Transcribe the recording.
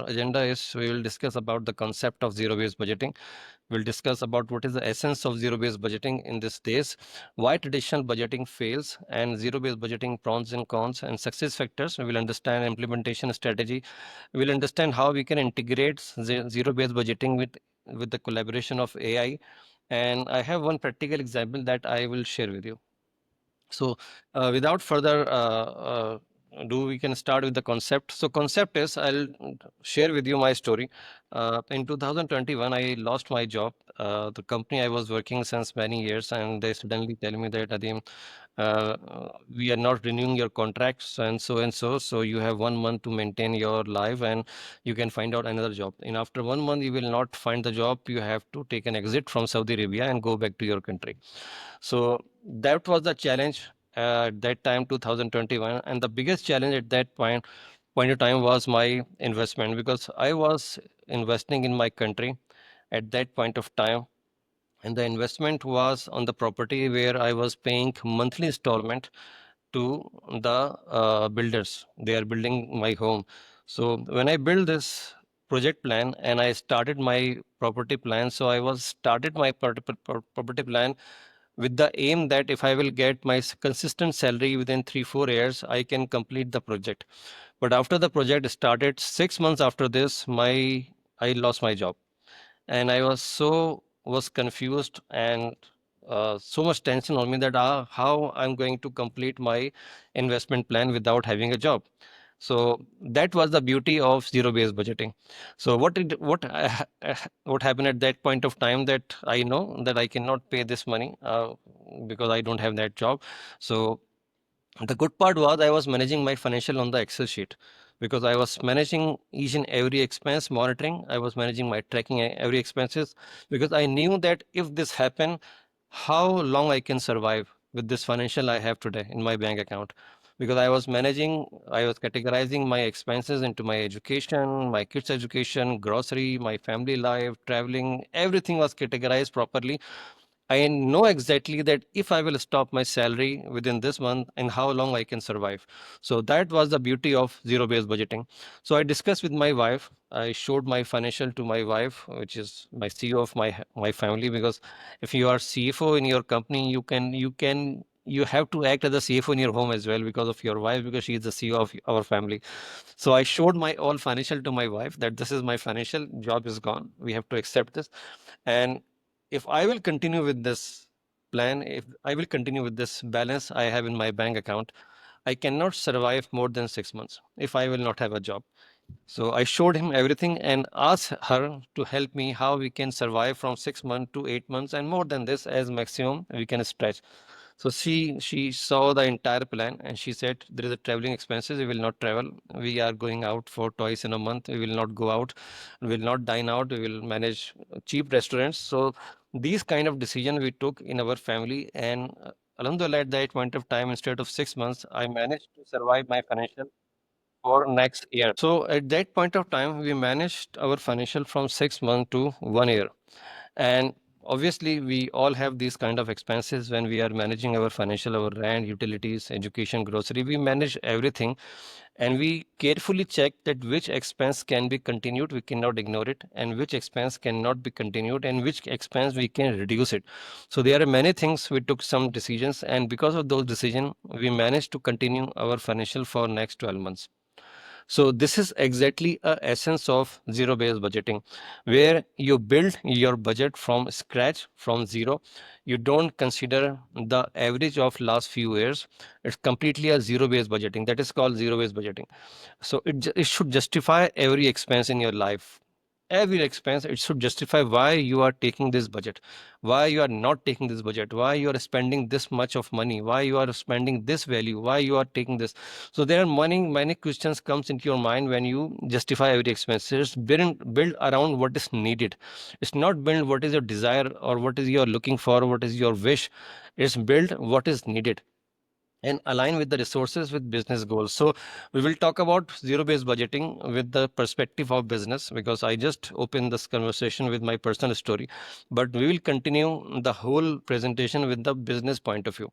agenda is we will discuss about the concept of zero-based budgeting. We'll discuss about what is the essence of zero-based budgeting in these days, why traditional budgeting fails, and zero-based budgeting pros and cons and success factors. We will understand implementation strategy. We'll understand how we can integrate zero-based budgeting with the collaboration of AI. And I have one practical example that I will share with you. So without further ado, we can start with the concept. So concept is, I'll share with you my story. In 2021, I lost my job. The company I was working since many years, and they suddenly tell me that, Adim, we are not renewing your contracts and so and so. So you have 1 month to maintain your life, and you can find out another job. And after 1 month, you will not find the job. You have to take an exit from Saudi Arabia and go back to your country. So that was the challenge at that time, 2021, and the biggest challenge at that point of time was my investment, because I was investing in my country at that point of time, and the investment was on the property where I was paying monthly installment to the builders. They are building my home. So when I built this project plan and I started my property plan, so I was started my property plan with the aim that if I will get my consistent salary within 3 4 years, I can complete the project. But after the project started, 6 months after this, I lost my job, and I was confused and so much tension on me that how I'm going to complete my investment plan without having a job. So that was the beauty of zero-based budgeting. So what happened at that point of time, that I know that I cannot pay this money because I don't have that job. So the good part was I was managing my financial on the Excel sheet, because I was managing each and every expense monitoring. I was managing my tracking every expenses, because I knew that if this happened, how long I can survive with this financial I have today in my bank account. Because I was categorizing my expenses into my education, my kids' education, grocery, my family life, traveling, everything was categorized properly. I know exactly that if I will stop my salary within this month and how long I can survive. So that was the beauty of zero-based budgeting. So I discussed with my wife. I showed my financial to my wife, which is my CEO of my family. Because if you are CFO in your company, you have to act as a CFO in your home as well, because of your wife, because she is the CEO of our family. So I showed my all financial to my wife, that this is my financial, job is gone. We have to accept this. And if I will continue with this plan, if I will continue with this balance I have in my bank account, I cannot survive more than 6 months if I will not have a job. So I showed him everything and asked her to help me how we can survive from 6 months to 8 months, and more than this as maximum we can stretch. So she saw the entire plan and she said, there is a traveling expenses. We will not travel. We are going out for twice in a month. We will not go out. We will not dine out. We will manage cheap restaurants. So these kind of decision we took in our family, and alhamdulillah, at that point of time, instead of 6 months, I managed to survive my financial for next year. So at that point of time, we managed our financial from 6 months to 1 year. And obviously, we all have these kind of expenses when we are managing our financial, our rent, utilities, education, grocery. We manage everything, and we carefully check that which expense can be continued, we cannot ignore it, and which expense cannot be continued, and which expense we can reduce it. So there are many things. We took some decisions, and because of those decisions, we managed to continue our financial for next 12 months. So this is exactly a essence of zero-based budgeting, where you build your budget from scratch, from zero. You don't consider the average of last few years. It's completely a zero-based budgeting. That is called zero-based budgeting. So it should justify every expense in your life. Every expense, it should justify why you are taking this budget, why you are not taking this budget, why you are spending this much of money, why you are spending this value, why you are taking this. So there are many questions comes into your mind when you justify every expense. It's build around what is needed. It's not build what is your desire or what is you're looking for, what is your wish. It's build what is needed and align with the resources with business goals. So we will talk about zero-based budgeting with the perspective of business, because I just opened this conversation with my personal story, but we will continue the whole presentation with the business point of view.